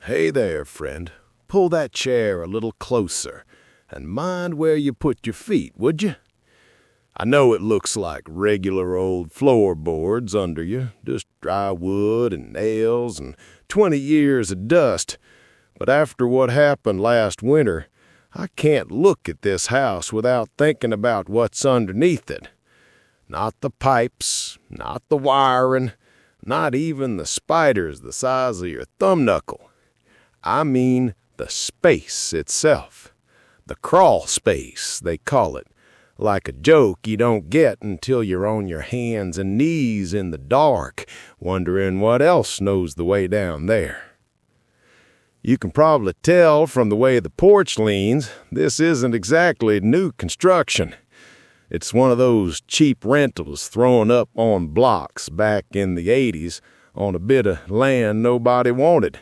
Hey there, friend. Pull that chair a little closer, and mind where you put your feet, would you? I know it looks like regular old floorboards under you, just dry wood and nails and 20 years of dust, but after what happened last winter, I can't look at this house without thinking about what's underneath it. Not the pipes, not the wiring, not even the spiders the size of your thumb knuckle. I mean the space itself. The crawl space, they call it. Like a joke you don't get until you're on your hands and knees in the dark, wondering what else knows the way down there. You can probably tell from the way the porch leans, this isn't exactly new construction. It's one of those cheap rentals thrown up on blocks back in the 80s on a bit of land nobody wanted.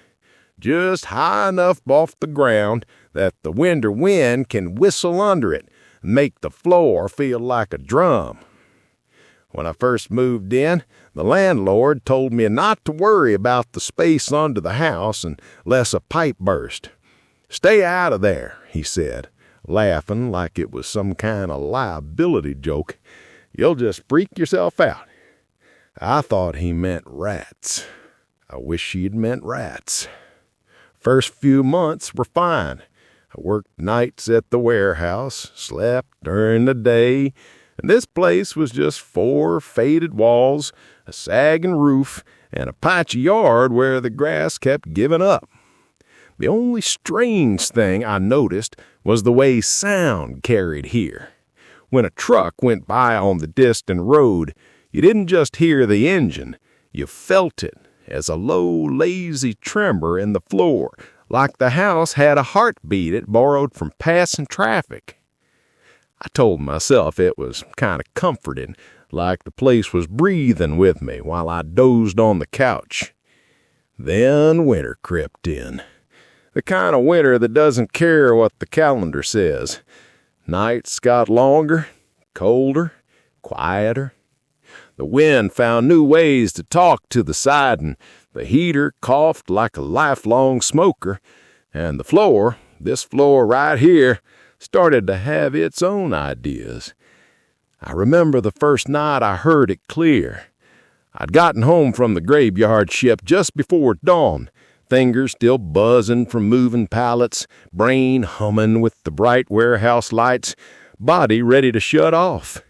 Just high enough off the ground that the winter wind can whistle under it and make the floor feel like a drum. When I first moved in, the landlord told me not to worry about the space under the house unless a pipe burst. "Stay out of there," he said, laughing like it was some kind of liability joke. "You'll just freak yourself out." I thought he meant rats. I wish he'd meant rats. First few months were fine. I worked nights at the warehouse, slept during the day, and this place was just 4 faded walls, a sagging roof, and a patchy yard where the grass kept giving up. The only strange thing I noticed was the way sound carried here. When a truck went by on the distant road, you didn't just hear the engine, you felt it as a low, lazy tremor in the floor, like the house had a heartbeat it borrowed from passing traffic. I told myself it was kind of comforting, like the place was breathing with me while I dozed on the couch. Then winter crept in. The kind of winter that doesn't care what the calendar says. Nights got longer, colder, quieter. The wind found new ways to talk to the siding. The heater coughed like a lifelong smoker. And the floor, this floor right here, started to have its own ideas. I remember the first night I heard it clear. I'd gotten home from the graveyard ship just before dawn, fingers still buzzing from moving pallets, brain humming with the bright warehouse lights, body ready to shut off.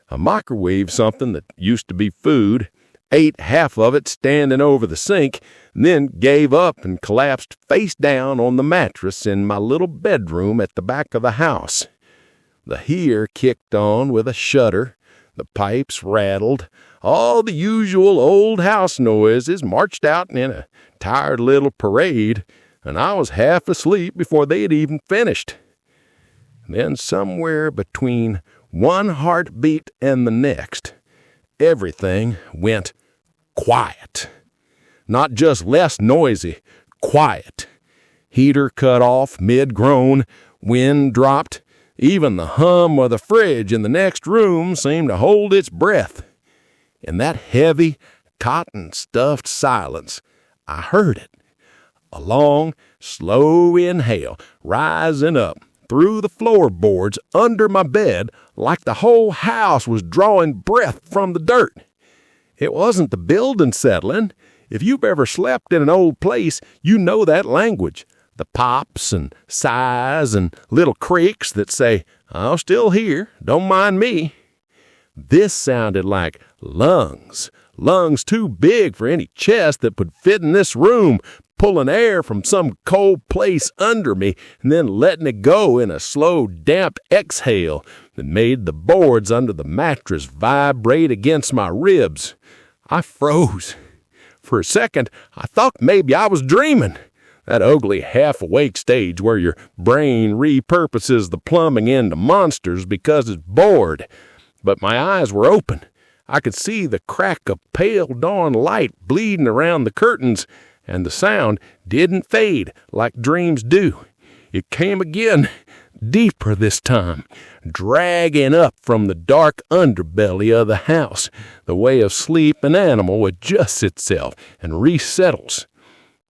I microwaved something that used to be food, ate half of it standing over the sink, and then gave up and collapsed face down on the mattress in my little bedroom at the back of the house. The heater kicked on with a shudder, the pipes rattled, all the usual old house noises marched out in a tired little parade, and I was half asleep before they had even finished. Then somewhere between one heartbeat and the next, everything went quiet. Not just less noisy, quiet. Heater cut off mid-groan, wind dropped. Even the hum of the fridge in the next room seemed to hold its breath. In that heavy, cotton-stuffed silence, I heard it. A long, slow inhale rising up through the floorboards under my bed like the whole house was drawing breath from the dirt. It wasn't the building settling. If you've ever slept in an old place, you know that language. The pops and sighs and little creaks that say, "I'm still here, don't mind me." This sounded like lungs too big for any chest that would fit in this room, pulling air from some cold place under me and then letting it go in a slow, damp exhale that made the boards under the mattress vibrate against my ribs. I froze. For a second, I thought maybe I was dreaming. That ugly half-awake stage where your brain repurposes the plumbing into monsters because it's bored. But my eyes were open. I could see the crack of pale dawn light bleeding around the curtains, and the sound didn't fade like dreams do. It came again, deeper this time, dragging up from the dark underbelly of the house, the way a sleeping animal adjusts itself and resettles.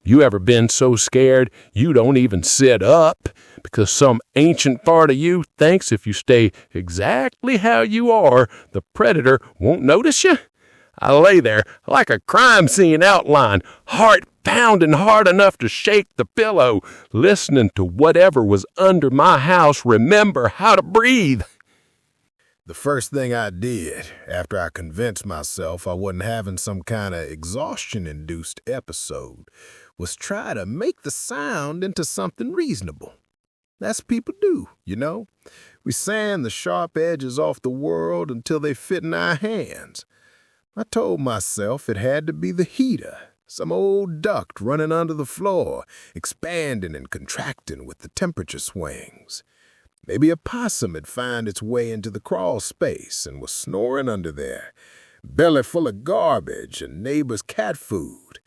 You ever been so scared you don't even sit up because some ancient part of you thinks if you stay exactly how you are, the predator won't notice you? I lay there like a crime scene outline, heart pounding hard enough to shake the pillow, listening to whatever was under my house remember how to breathe. The first thing I did, after I convinced myself I wasn't having some kind of exhaustion-induced episode, was try to make the sound into something reasonable. That's what people do, you know? We sand the sharp edges off the world until they fit in our hands. I told myself it had to be the heater, some old duct running under the floor, expanding and contracting with the temperature swings. Maybe a possum had found its way into the crawl space and was snoring under there, belly full of garbage and neighbor's cat food.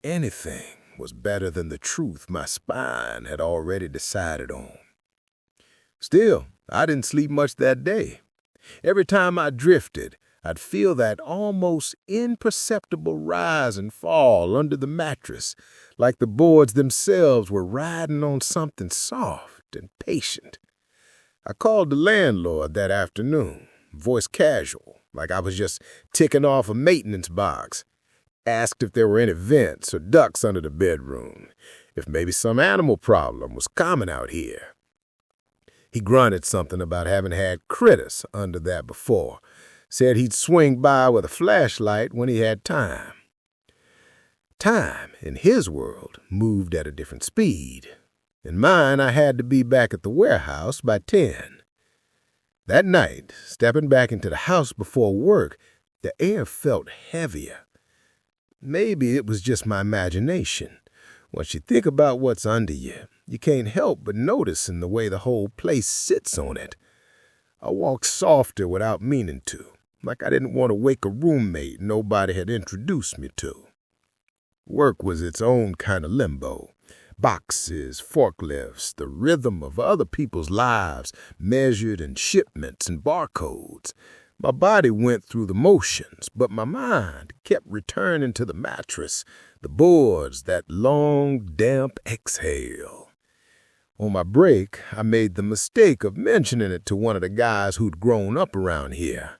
Anything was better than the truth my spine had already decided on. Still, I didn't sleep much that day. Every time I drifted, I'd feel that almost imperceptible rise and fall under the mattress, like the boards themselves were riding on something soft and patient. I called the landlord that afternoon, voice casual, like I was just ticking off a maintenance box. Asked if there were any vents or ducts under the bedroom, if maybe some animal problem was common out here. He grunted something about having had critters under that before, said he'd swing by with a flashlight when he had time. Time, in his world, moved at a different speed. In mine, I had to be back at the warehouse by 10. That night, stepping back into the house before work, the air felt heavier. Maybe it was just my imagination. Once you think about what's under you, you can't help but notice in the way the whole place sits on it. I walked softer without meaning to, like I didn't want to wake a roommate nobody had introduced me to. Work was its own kind of limbo. Boxes, forklifts, the rhythm of other people's lives measured in shipments and barcodes. My body went through the motions, but my mind kept returning to the mattress, the boards, that long, damp exhale. On my break, I made the mistake of mentioning it to one of the guys who'd grown up around here.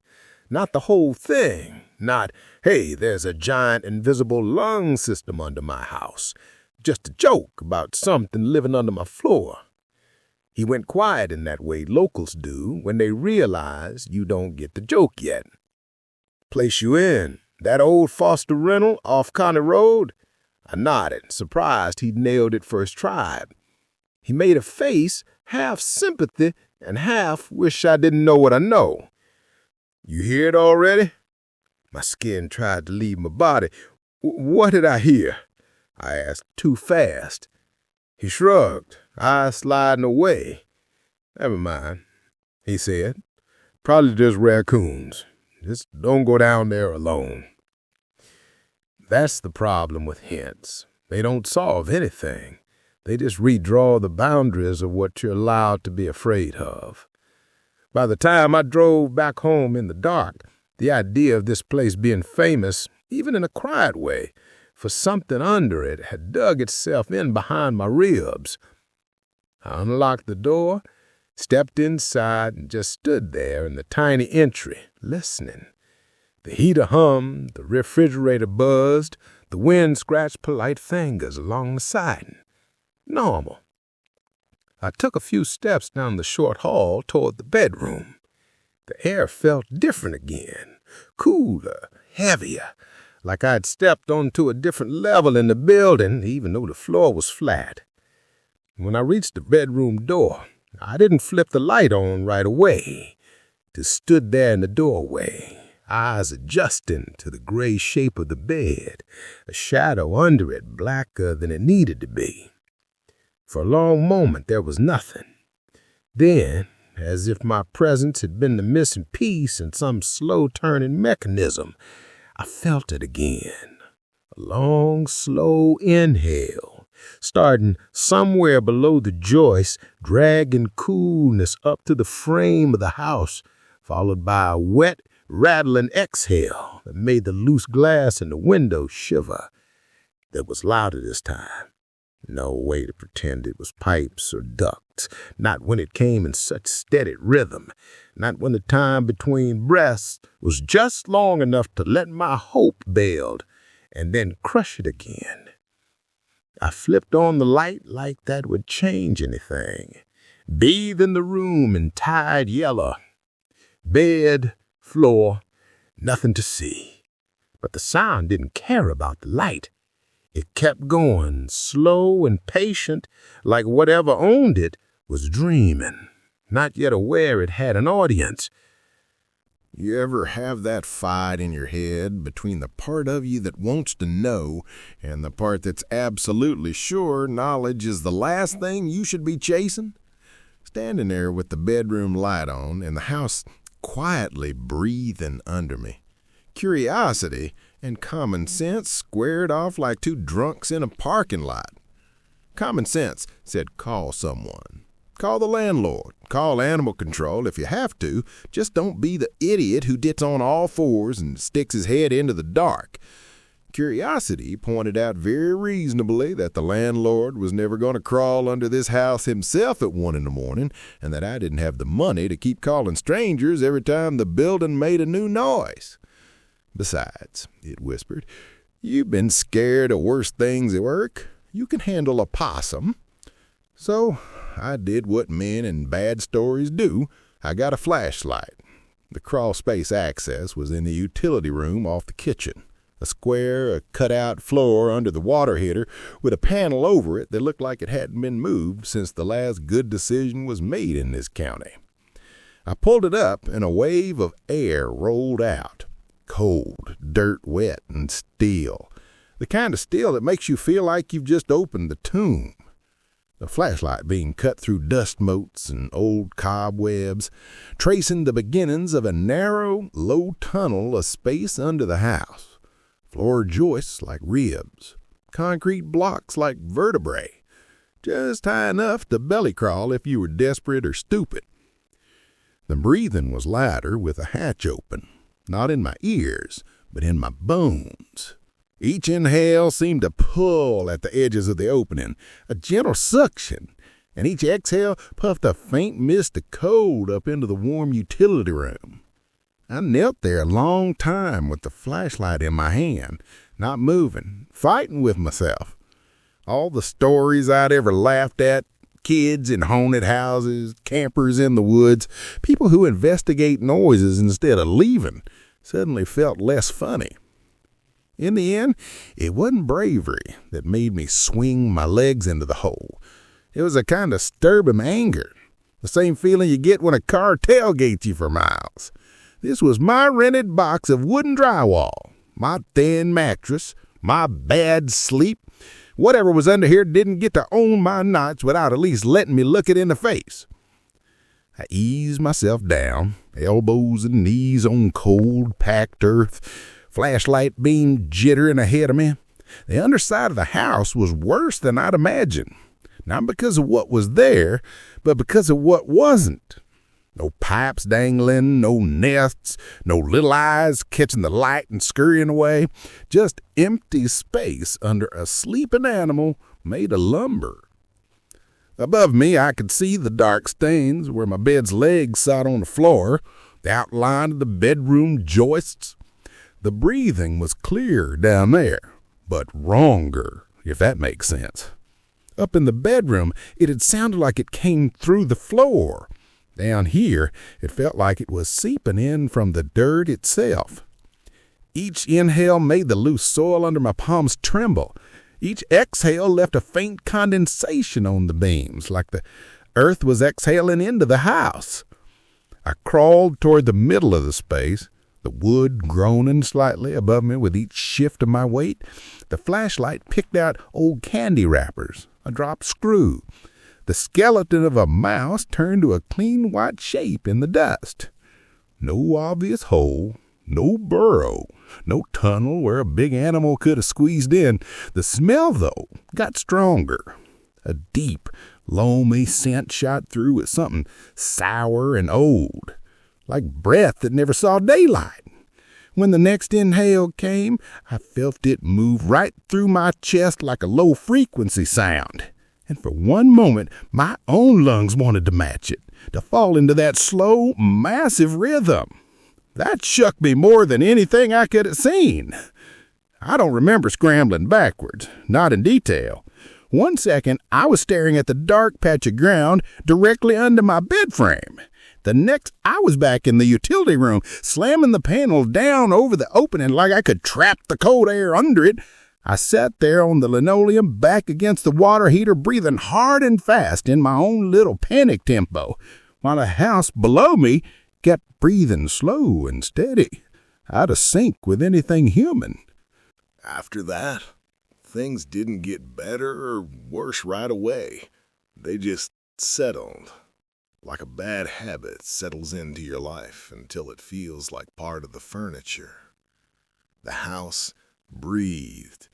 Not the whole thing, not, hey, there's a giant invisible lung system under my house. Just a joke about something living under my floor. He went quiet in that way locals do when they realize you don't get the joke yet. Place you in, that old Foster rental off County Road? I nodded, surprised he'd nailed it first try. He made a face, half sympathy and half wish I didn't know what I know. You hear it already? My skin tried to leave my body. What did I hear? I asked too fast. He shrugged, eyes sliding away. Never mind, he said. Probably just raccoons. Just don't go down there alone. That's the problem with hints. They don't solve anything. They just redraw the boundaries of what you're allowed to be afraid of. By the time I drove back home in the dark, the idea of this place being famous, even in a quiet way, for something under it had dug itself in behind my ribs. I unlocked the door, stepped inside, and just stood there in the tiny entry, listening. The heater hummed, the refrigerator buzzed, the wind scratched polite fingers along the siding. Normal. I took a few steps down the short hall toward the bedroom. The air felt different again, cooler, heavier, like I'd stepped onto a different level in the building, even though the floor was flat. When I reached the bedroom door, I didn't flip the light on right away. Just stood there in the doorway, eyes adjusting to the gray shape of the bed, a shadow under it blacker than it needed to be. For a long moment there was nothing. Then, as if my presence had been the missing piece in some slow-turning mechanism, I felt it again. A long, slow inhale, starting somewhere below the joist, dragging coolness up to the frame of the house, followed by a wet, rattling exhale that made the loose glass in the window shiver. that was louder this time. No way to pretend it was pipes or ducts, not when it came in such steady rhythm, not when the time between breaths was just long enough to let my hope build and then crush it again. I flipped on the light like that would change anything. Bathe in the room in tide yellow. Bed, floor, nothing to see. But the sound didn't care about the light. It kept going, slow and patient, like whatever owned it was dreaming, not yet aware it had an audience. You ever have that fight in your head between the part of you that wants to know and the part that's absolutely sure knowledge is the last thing you should be chasing? Standing there with the bedroom light on and the house quietly breathing under me. Curiosity and common sense squared off like two drunks in a parking lot. Common sense said call someone. Call the landlord. Call animal control if you have to. Just don't be the idiot who gets on all fours and sticks his head into the dark. Curiosity pointed out very reasonably that the landlord was never going to crawl under this house himself at 1 a.m, and that I didn't have the money to keep calling strangers every time the building made a new noise. Besides, it whispered, you've been scared of worse things at work. You can handle a possum. So I did what men in bad stories do. I got a flashlight. The crawlspace access was in the utility room off the kitchen, a square, cut-out floor under the water heater with a panel over it that looked like it hadn't been moved since the last good decision was made in this county. I pulled it up, and a wave of air rolled out. Cold, dirt wet, and still. The kind of still that makes you feel like you've just opened the tomb. The flashlight being cut through dust motes and old cobwebs, tracing the beginnings of a narrow, low tunnel of space under the house. Floor joists like ribs, concrete blocks like vertebrae, just high enough to belly crawl if you were desperate or stupid. The breathing was louder with a hatch open. Not in my ears, but in my bones. Each inhale seemed to pull at the edges of the opening, a gentle suction, and each exhale puffed a faint mist of cold up into the warm utility room. I knelt there a long time with the flashlight in my hand, not moving, fighting with myself. All the stories I'd ever laughed at, kids in haunted houses, campers in the woods, people who investigate noises instead of leaving, suddenly felt less funny. In the end, it wasn't bravery that made me swing my legs into the hole. It was a kind of stubborn anger, the same feeling you get when a car tailgates you for miles. This was my rented box of wooden drywall, my thin mattress, my bad sleep. Whatever was under here didn't get to own my nights without at least letting me look it in the face. I eased myself down, elbows and knees on cold, packed earth, flashlight beam jittering ahead of me. The underside of the house was worse than I'd imagined, not because of what was there, but because of what wasn't. No pipes dangling, no nests, no little eyes catching the light and scurrying away. Just empty space under a sleeping animal made of lumber. Above me, I could see the dark stains where my bed's legs sat on the floor, the outline of the bedroom joists. The breathing was clear down there, but wronger, if that makes sense. Up in the bedroom, it had sounded like it came through the floor. Down here, it felt like it was seeping in from the dirt itself. Each inhale made the loose soil under my palms tremble. Each exhale left a faint condensation on the beams, like the earth was exhaling into the house. I crawled toward the middle of the space, the wood groaning slightly above me with each shift of my weight. The flashlight picked out old candy wrappers, a dropped screw. The skeleton of a mouse turned to a clean white shape in the dust. No obvious hole, no burrow, no tunnel where a big animal could have squeezed in. The smell, though, got stronger. A deep, loamy scent shot through with something sour and old, like breath that never saw daylight. When the next inhale came, I felt it move right through my chest like a low-frequency sound. And for one moment, my own lungs wanted to match it, to fall into that slow, massive rhythm. That shook me more than anything I could have seen. I don't remember scrambling backwards, not in detail. One second, I was staring at the dark patch of ground directly under my bed frame. The next, I was back in the utility room, slamming the panel down over the opening like I could trap the cold air under it. I sat there on the linoleum, back against the water heater, breathing hard and fast in my own little panic tempo, while the house below me kept breathing slow and steady, out of sync with anything human. After that, things didn't get better or worse right away. They just settled, like a bad habit settles into your life until it feels like part of the furniture. The house breathed.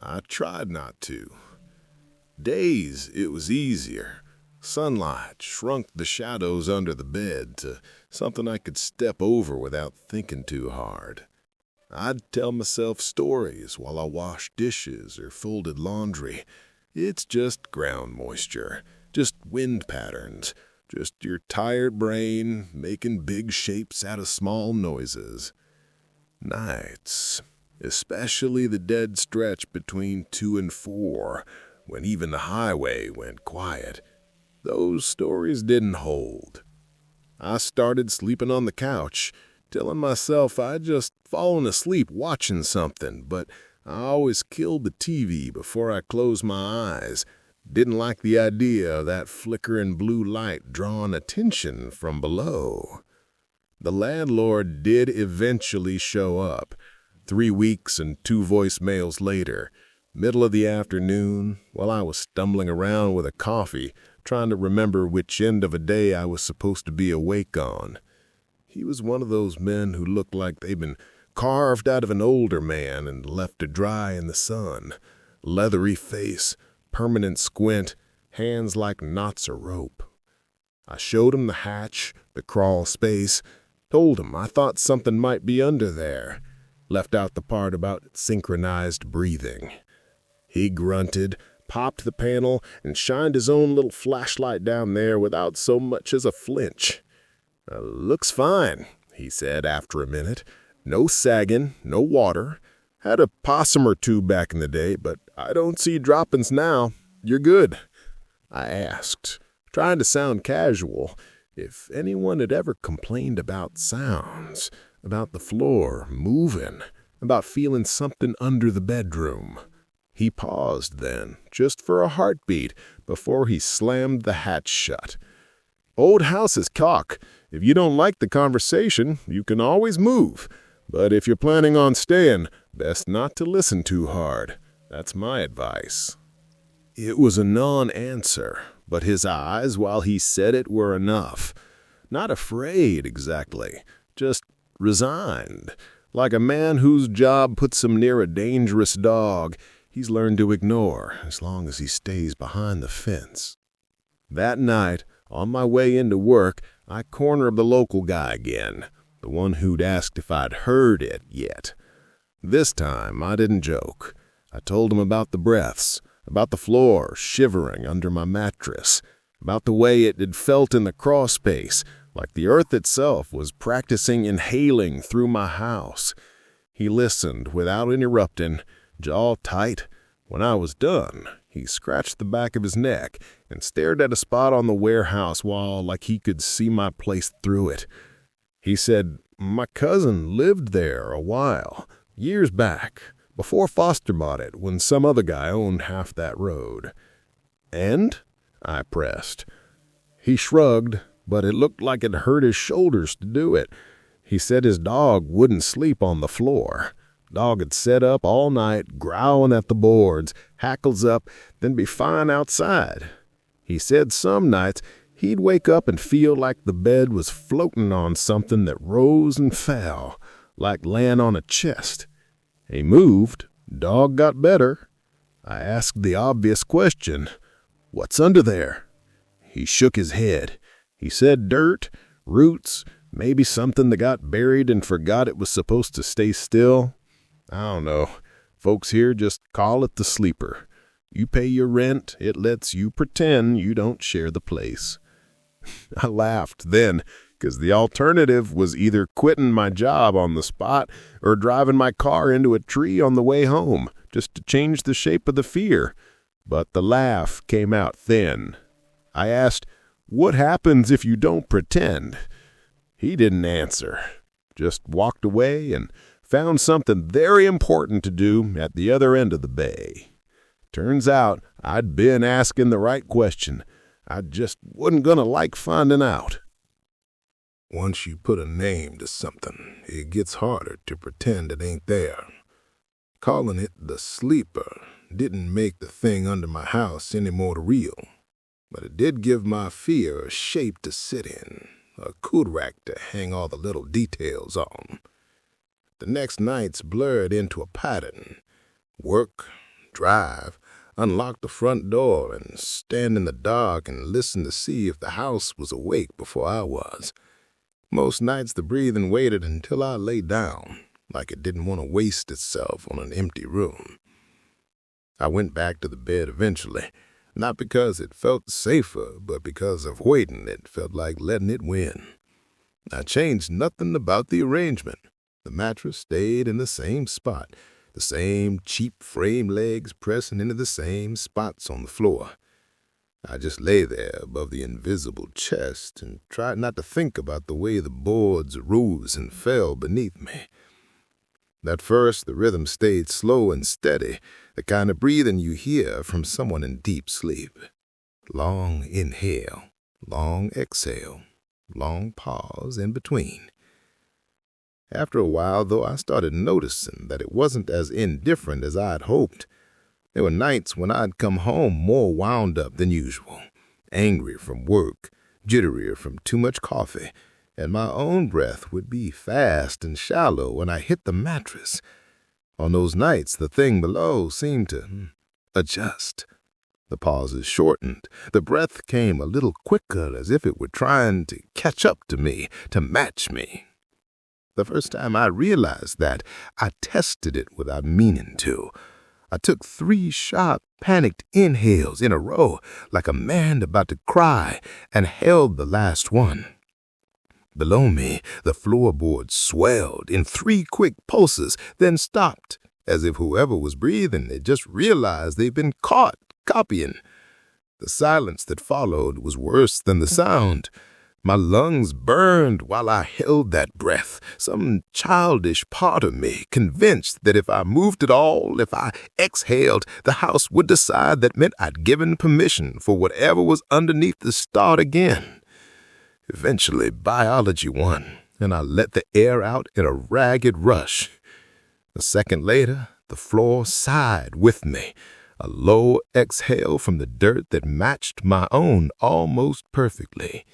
I tried not to. Days, it was easier. Sunlight shrunk the shadows under the bed to something I could step over without thinking too hard. I'd tell myself stories while I washed dishes or folded laundry. It's just ground moisture, just wind patterns, just your tired brain making big shapes out of small noises. Nights, especially the dead stretch between 2 and 4, when even the highway went quiet, those stories didn't hold. I started sleeping on the couch, telling myself I'd just fallen asleep watching something, but I always killed the TV before I closed my eyes. Didn't like the idea of that flickering blue light drawing attention from below. The landlord did eventually show up, 3 weeks and 2 voicemails later, middle of the afternoon, while I was stumbling around with a coffee, trying to remember which end of a day I was supposed to be awake on. He was one of those men who looked like they'd been carved out of an older man and left to dry in the sun. Leathery face, permanent squint, hands like knots of rope. I showed him the hatch, the crawl space, told him I thought something might be under there, left out the part about synchronized breathing. He grunted, popped the panel, and shined his own little flashlight down there without so much as a flinch. "Looks fine," he said after a minute. "No sagging, no water. Had a possum or 2 back in the day, but I don't see droppings now. You're good." I asked, trying to sound casual, if anyone had ever complained about sounds, about the floor moving, about feeling something under the bedroom. He paused then, just for a heartbeat, before he slammed the hatch shut. "Old house is caulk. If you don't like the conversation, you can always move. But if you're planning on staying, best not to listen too hard. That's my advice." It was a non-answer, but his eyes, while he said it, were enough. Not afraid, exactly, just resigned. Like a man whose job puts him near a dangerous dog he's learned to ignore as long as he stays behind the fence. That night, on my way into work, I cornered the local guy again, the one who'd asked if I'd heard it yet. This time, I didn't joke. I told him about the breaths, about the floor shivering under my mattress, about the way it had felt in the crawl space, like the earth itself was practicing inhaling through my house. He listened without interrupting, jaw tight. When I was done, he scratched the back of his neck and stared at a spot on the warehouse wall like he could see my place through it. He said, "My cousin lived there a while, years back, before Foster bought it, when some other guy owned half that road." "And?" I pressed. He shrugged, but it looked like it hurt his shoulders to do it. He said his dog wouldn't sleep on the floor. Dog had set up all night, growling at the boards, hackles up, then be fine outside. He said some nights he'd wake up and feel like the bed was floating on something that rose and fell, like laying on a chest. He moved. Dog got better. I asked the obvious question, "What's under there?" He shook his head. He said dirt, roots, Maybe something that got buried and forgot it was supposed to stay still? I don't know. Folks here just call it the sleeper. You pay your rent, it lets you pretend you don't share the place. I laughed then, because the alternative was either quitting my job on the spot or driving my car into a tree on the way home, just to change the shape of the fear. But the laugh came out thin. I asked, "What happens if you don't pretend?" He didn't answer, just walked away and found something very important to do at the other end of the bay. Turns out I'd been asking the right question. I just wasn't going to like finding out. Once you put a name to something, it gets harder to pretend it ain't there. Calling it the sleeper didn't make the thing under my house any more real, but it did give my fear a shape to sit in, a rack to hang all the little details on. The next nights blurred into a pattern. Work, drive, unlock the front door, and stand in the dark and listen to see if the house was awake before I was. Most nights the breathing waited until I lay down, like it didn't want to waste itself on an empty room. I went back to the bed eventually, not because it felt safer, but because of waiting it felt like letting it win. I changed nothing about the arrangement. The mattress stayed in the same spot, the same cheap frame legs pressing into the same spots on the floor. I just lay there above the invisible chest and tried not to think about the way the boards rose and fell beneath me. At first, the rhythm stayed slow and steady, the kind of breathing you hear from someone in deep sleep. Long inhale, long exhale, long pause in between. After a while, though, I started noticing that it wasn't as indifferent as I'd hoped. There were nights when I'd come home more wound up than usual, angry from work, jitterier from too much coffee, and my own breath would be fast and shallow when I hit the mattress. On those nights, the thing below seemed to adjust. The pauses shortened. The breath came a little quicker, as if it were trying to catch up to me, to match me. The first time I realized that, I tested it without meaning to. I took 3 sharp, panicked inhales in a row, like a man about to cry, and held the last one. Below me, the floorboards swelled in 3 quick pulses, then stopped, as if whoever was breathing had just realized they'd been caught copying. The silence that followed was worse than the sound. My lungs burned while I held that breath, some childish part of me convinced that if I moved at all, if I exhaled, the house would decide that meant I'd given permission for whatever was underneath to start again. Eventually, biology won, and I let the air out in a ragged rush. A second later, the floor sighed with me, a low exhale from the dirt that matched my own almost perfectly.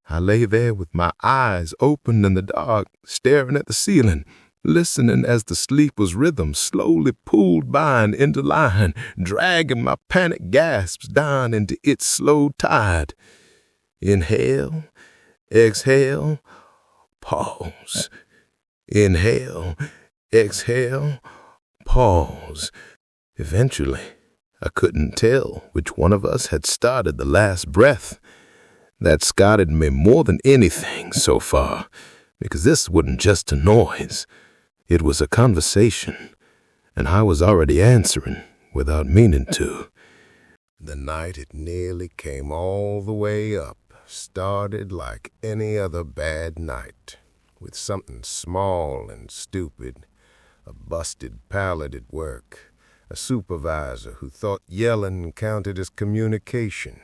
I lay there with my eyes open in the dark, staring at the ceiling, listening as the sleeper's rhythm slowly pulled by and into line, dragging my panic gasps down into its slow tide. Inhale, exhale, pause. Inhale, exhale, pause. Eventually, I couldn't tell which one of us had started the last breath. That scarred me more than anything so far, because this wasn't just a noise. It was a conversation, and I was already answering without meaning to. The night it nearly came all the way up started like any other bad night, with something small and stupid, a busted pallet at work, a supervisor who thought yelling counted as communication,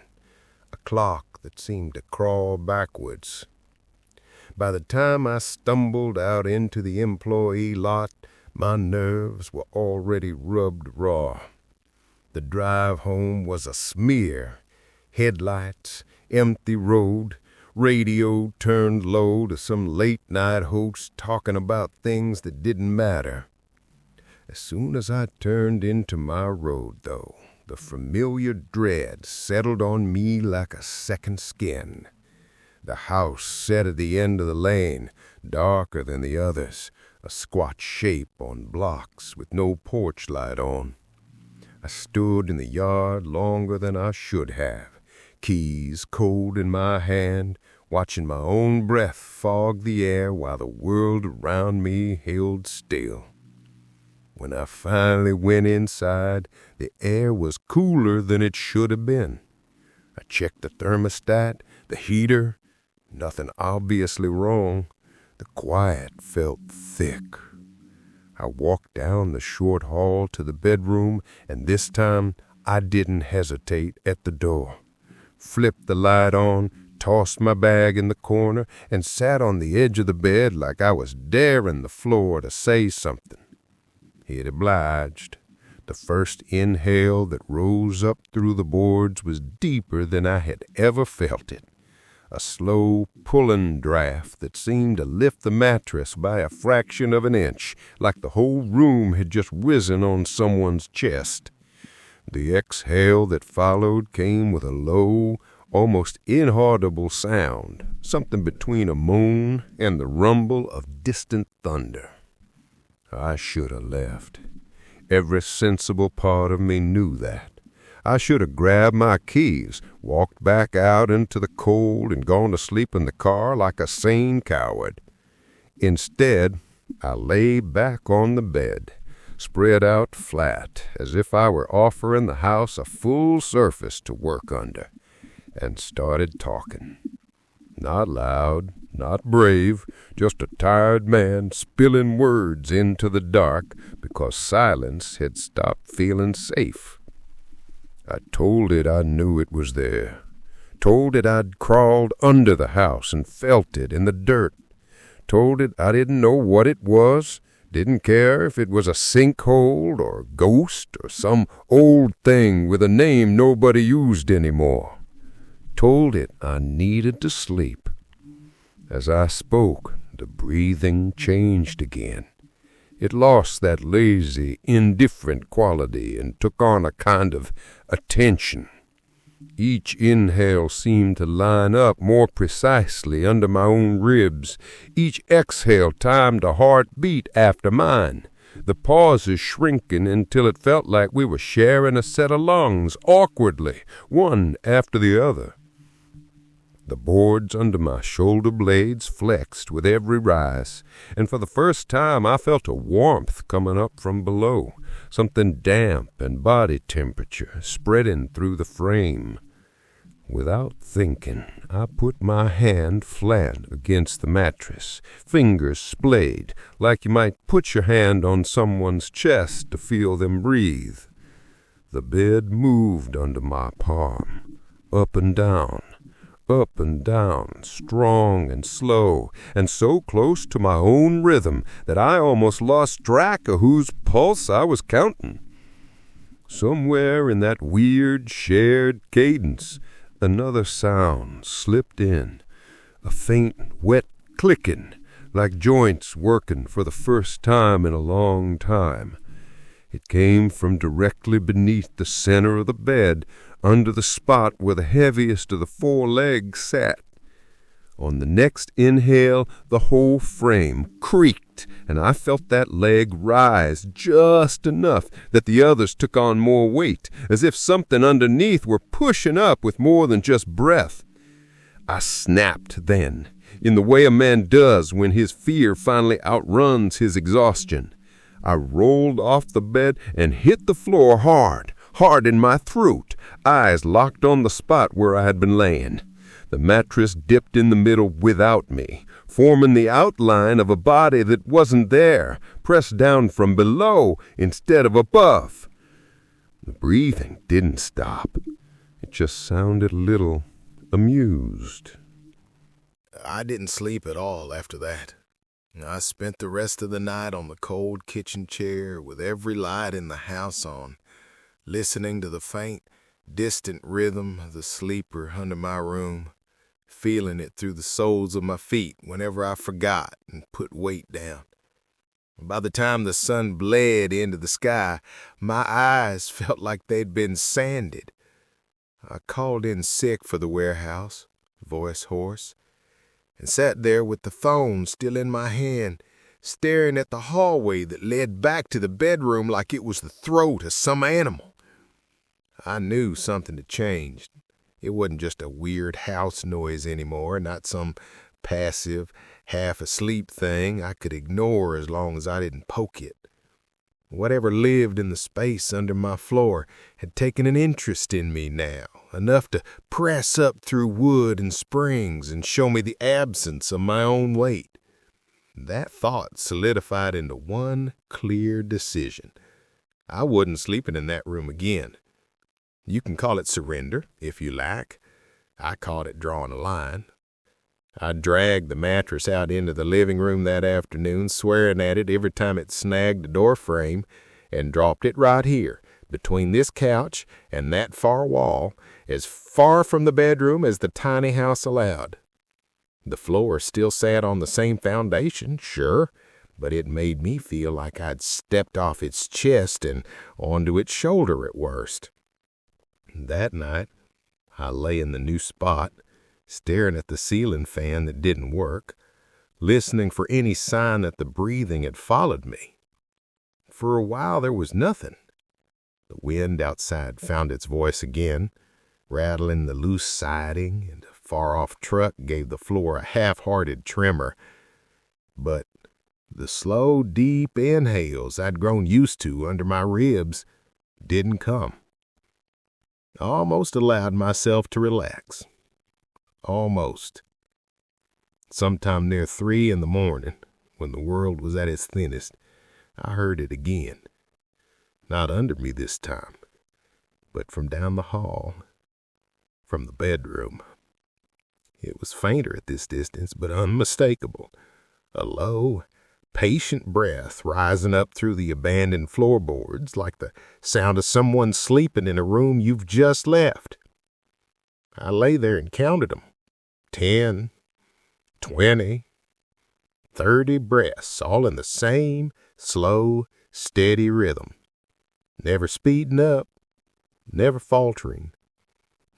a clock that seemed to crawl backwards. By the time I stumbled out into the employee lot, my nerves were already rubbed raw. The drive home was a smear. Headlights, empty road, radio turned low to some late-night host talking about things that didn't matter. As soon as I turned into my road, though, the familiar dread settled on me like a second skin. The house set at the end of the lane, darker than the others, a squat shape on blocks with no porch light on. I stood in the yard longer than I should have, keys cold in my hand, watching my own breath fog the air while the world around me held still. When I finally went inside, the air was cooler than it should have been. I checked the thermostat, the heater. Nothing obviously wrong. The quiet felt thick. I walked down the short hall to the bedroom, and this time I didn't hesitate at the door. Flipped the light on, tossed my bag in the corner, and sat on the edge of the bed like I was daring the floor to say something. It obliged. The first inhale that rose up through the boards was deeper than I had ever felt it. A slow, pulling draft that seemed to lift the mattress by a fraction of an inch, like the whole room had just risen on someone's chest. The exhale that followed came with a low, almost inaudible sound, something between a moan and the rumble of distant thunder. I should have left. Every sensible part of me knew that. I should have grabbed my keys, walked back out into the cold, and gone to sleep in the car like a sane coward. Instead, I lay back on the bed, spread out flat, as if I were offering the house a full surface to work under, and started talking. Not loud, not brave, just a tired man spilling words into the dark because silence had stopped feeling safe. I told it I knew it was there. Told it I'd crawled under the house and felt it in the dirt. Told it I didn't know what it was, didn't care if it was a sinkhole or a ghost or some old thing with a name nobody used anymore. Told it I needed to sleep. As I spoke, the breathing changed again. It lost that lazy, indifferent quality and took on a kind of attention. Each inhale seemed to line up more precisely under my own ribs. Each exhale timed a heartbeat after mine. The pauses shrinking until it felt like we were sharing a set of lungs awkwardly, one after the other. The boards under my shoulder blades flexed with every rise, and for the first time I felt a warmth coming up from below, something damp and body temperature spreading through the frame. Without thinking, I put my hand flat against the mattress, fingers splayed, like you might put your hand on someone's chest to feel them breathe. The bed moved under my palm, up and down, strong and slow, and so close to my own rhythm that I almost lost track of whose pulse I was counting. Somewhere in that weird, shared cadence, another sound slipped in, a faint, wet clicking, like joints working for the first time in a long time. It came from directly beneath the center of the bed, under the spot where the heaviest of the four legs sat. On the next inhale, the whole frame creaked, and I felt that leg rise just enough that the others took on more weight, as if something underneath were pushing up with more than just breath. I snapped then, in the way a man does when his fear finally outruns his exhaustion. I rolled off the bed and hit the floor hard in my throat, eyes locked on the spot where I had been laying. The mattress dipped in the middle without me, forming the outline of a body that wasn't there, pressed down from below instead of above. The breathing didn't stop. It just sounded a little amused. I didn't sleep at all after that. I spent the rest of the night on the cold kitchen chair with every light in the house on, listening to the faint, distant rhythm of the sleeper under my room, feeling it through the soles of my feet whenever I forgot and put weight down. By the time the sun bled into the sky, my eyes felt like they'd been sanded. I called in sick for the warehouse, voice hoarse, and sat there with the phone still in my hand, staring at the hallway that led back to the bedroom like it was the throat of some animal. I knew something had changed. It wasn't just a weird house noise anymore, not some passive, half-asleep thing I could ignore as long as I didn't poke it. Whatever lived in the space under my floor had taken an interest in me now, enough to press up through wood and springs and show me the absence of my own weight. That thought solidified into one clear decision. I wasn't sleeping in that room again. You can call it surrender, if you like. I called it drawing a line. I dragged the mattress out into the living room that afternoon, swearing at it every time it snagged the door frame, and dropped it right here, between this couch and that far wall, as far from the bedroom as the tiny house allowed. The floor still sat on the same foundation, sure, but it made me feel like I'd stepped off its chest and onto its shoulder at worst. That night, I lay in the new spot, staring at the ceiling fan that didn't work, listening for any sign that the breathing had followed me. For a while there was nothing. The wind outside found its voice again, rattling the loose siding, and a far-off truck gave the floor a half-hearted tremor. But the slow, deep inhales I'd grown used to under my ribs didn't come. I almost allowed myself to relax. Almost. Sometime near 3 in the morning, when the world was at its thinnest, I heard it again. Not under me this time, but from down the hall, from the bedroom. It was fainter at this distance, but unmistakable. A low, patient breath rising up through the abandoned floorboards like the sound of someone sleeping in a room you've just left. I lay there and counted them. 10, 20, 30 breaths, all in the same slow, steady rhythm. Never speeding up, never faltering.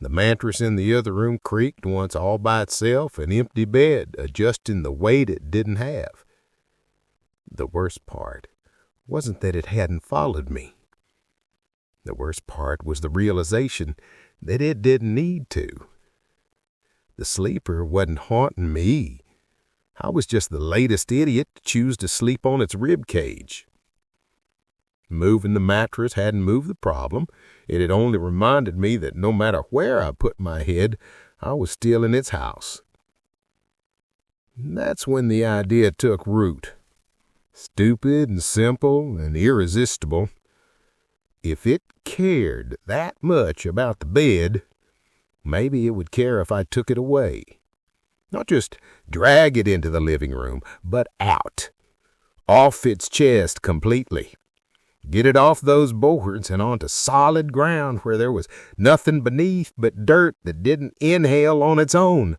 The mattress in the other room creaked once all by itself, an empty bed adjusting the weight it didn't have. The worst part wasn't that it hadn't followed me. The worst part was the realization that it didn't need to. The sleeper wasn't haunting me. I was just the latest idiot to choose to sleep on its rib cage. Moving the mattress hadn't moved the problem. It had only reminded me that no matter where I put my head, I was still in its house. That's when the idea took root. Stupid and simple and irresistible. If it cared that much about the bed, maybe it would care if I took it away. Not just drag it into the living room, but out. Off its chest completely. Get it off those boards and onto solid ground where there was nothing beneath but dirt that didn't inhale on its own.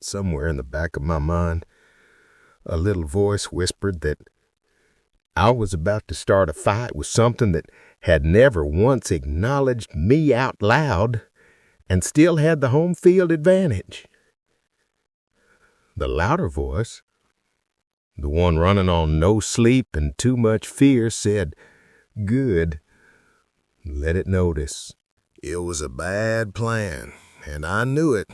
Somewhere in the back of my mind, a little voice whispered that I was about to start a fight with something that had never once acknowledged me out loud and still had the home field advantage. The louder voice, the one running on no sleep and too much fear, said, "Good. Let it notice." It was a bad plan, and I knew it.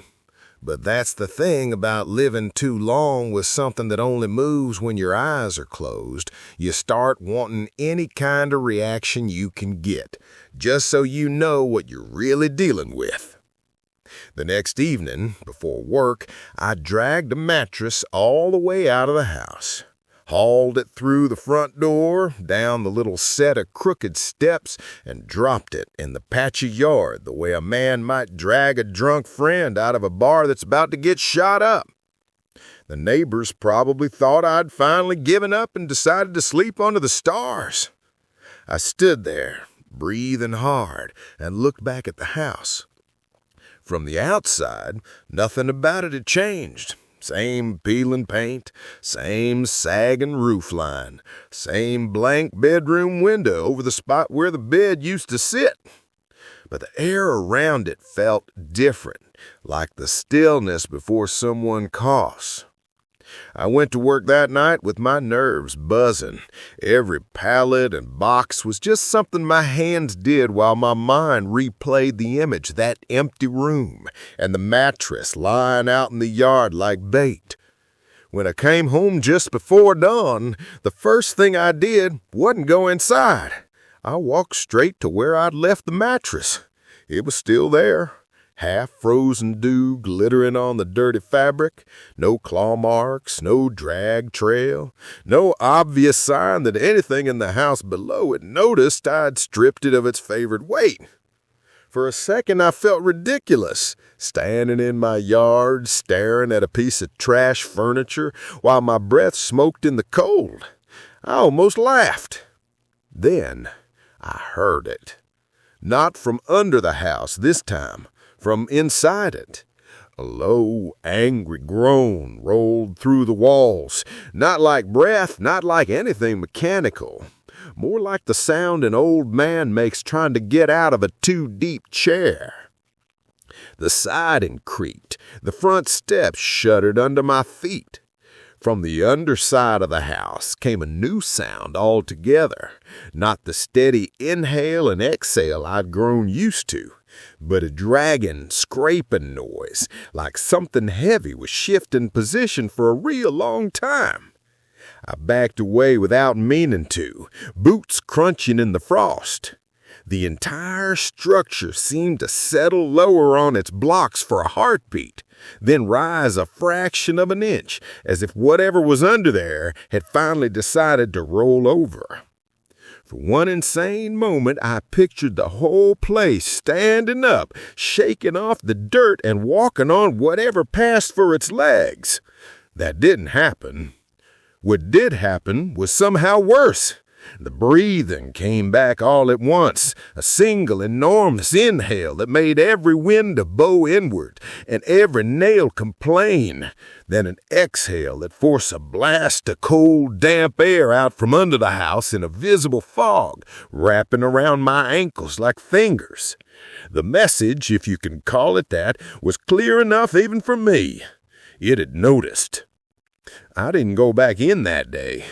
But that's the thing about living too long with something that only moves when your eyes are closed. You start wanting any kind of reaction you can get, just so you know what you're really dealing with. The next evening, before work, I dragged a mattress all the way out of the house, hauled it through the front door, down the little set of crooked steps, and dropped it in the patchy yard the way a man might drag a drunk friend out of a bar that's about to get shot up. The neighbors probably thought I'd finally given up and decided to sleep under the stars. I stood there, breathing hard, and looked back at the house. From the outside, nothing about it had changed. Same peeling paint, same sagging roofline, same blank bedroom window over the spot where the bed used to sit. but the air around it felt different, like the stillness before someone coughs. I went to work that night with my nerves buzzing. Every pallet and box was just something my hands did while my mind replayed the image, that empty room, and the mattress lying out in the yard like bait. When I came home just before dawn, the first thing I did wasn't go inside. I walked straight to where I'd left the mattress. It was still there. Half-frozen dew glittering on the dirty fabric, no claw marks, no drag trail, no obvious sign that anything in the house below it noticed I'd stripped it of its favorite weight. For a second I felt ridiculous, standing in my yard, staring at a piece of trash furniture while my breath smoked in the cold. I almost laughed. Then I heard it. Not from under the house this time. From inside it. A low, angry groan rolled through the walls, not like breath, not like anything mechanical, more like the sound an old man makes trying to get out of a too-deep chair. The siding creaked, the front steps shuddered under my feet. From the underside of the house came a new sound altogether, not the steady inhale and exhale I'd grown used to, but a dragging, scraping noise, like something heavy was shifting position for a real long time. I backed away without meaning to, boots crunching in the frost. The entire structure seemed to settle lower on its blocks for a heartbeat, then rise a fraction of an inch, as if whatever was under there had finally decided to roll over. For one insane moment, I pictured the whole place standing up, shaking off the dirt and walking on whatever passed for its legs. That didn't happen. What did happen was somehow worse. The breathing came back all at once, a single enormous inhale that made every window bow inward and every nail complain, then an exhale that forced a blast of cold, damp air out from under the house in a visible fog, wrapping around my ankles like fingers. The message, if you can call it that, was clear enough even for me. It had noticed. I didn't go back in that day.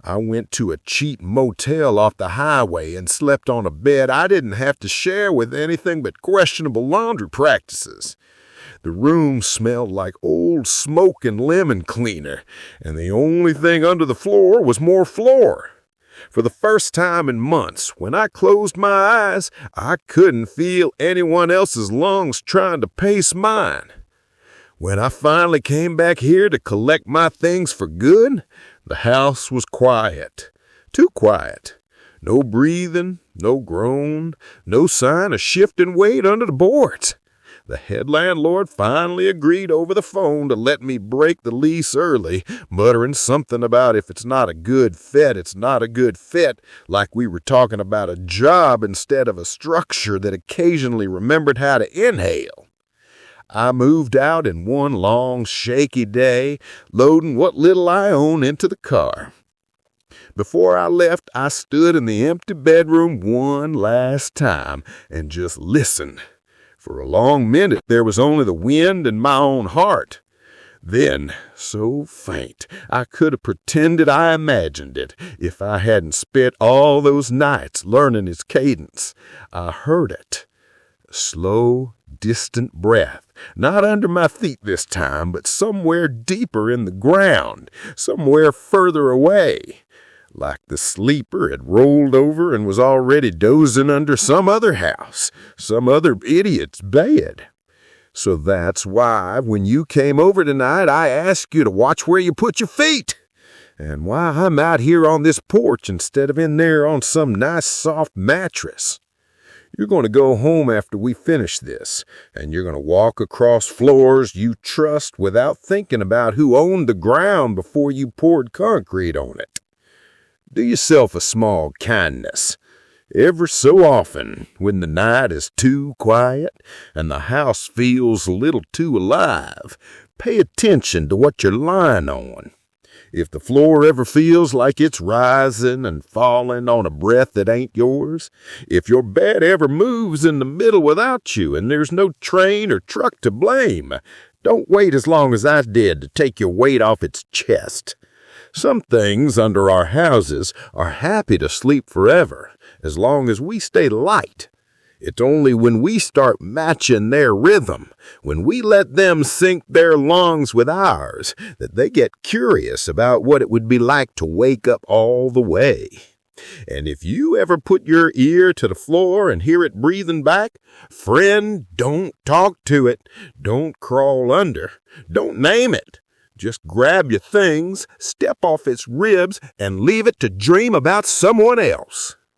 I went to a cheap motel off the highway and slept on a bed I didn't have to share with anything but questionable laundry practices. The room smelled like old smoke and lemon cleaner, and the only thing under the floor was more floor. For the first time in months, when I closed my eyes, I couldn't feel anyone else's lungs trying to pace mine. When I finally came back here to collect my things for good, the house was quiet. Too quiet. No breathing, no groan, no sign of shifting weight under the boards. The head landlord finally agreed over the phone to let me break the lease early, muttering something about if it's not a good fit, it's not a good fit, like we were talking about a job instead of a structure that occasionally remembered how to inhale. I moved out in one long, shaky day, loading what little I own into the car. Before I left, I stood in the empty bedroom one last time and just listened. For a long minute, there was only the wind and my own heart. Then, so faint, I could have pretended I imagined it if I hadn't spent all those nights learning its cadence. I heard it. Slow, distant breath, not under my feet this time, but somewhere deeper in the ground, somewhere further away, like the sleeper had rolled over and was already dozing under some other house, some other idiot's bed. So that's why, when you came over tonight, I asked you to watch where you put your feet, and why I'm out here on this porch instead of in there on some nice soft mattress. You're going to go home after we finish this, and you're going to walk across floors you trust without thinking about who owned the ground before you poured concrete on it. Do yourself a small kindness. Ever so often, when the night is too quiet and the house feels a little too alive, pay attention to what you're lying on. If the floor ever feels like it's rising and falling on a breath that ain't yours, if your bed ever moves in the middle without you and there's no train or truck to blame, don't wait as long as I did to take your weight off its chest. Some things under our houses are happy to sleep forever, as long as we stay light. It's only when we start matching their rhythm, when we let them sync their lungs with ours, that they get curious about what it would be like to wake up all the way. And if you ever put your ear to the floor and hear it breathing back, friend, don't talk to it. Don't crawl under. Don't name it. Just grab your things, step off its ribs, and leave it to dream about someone else.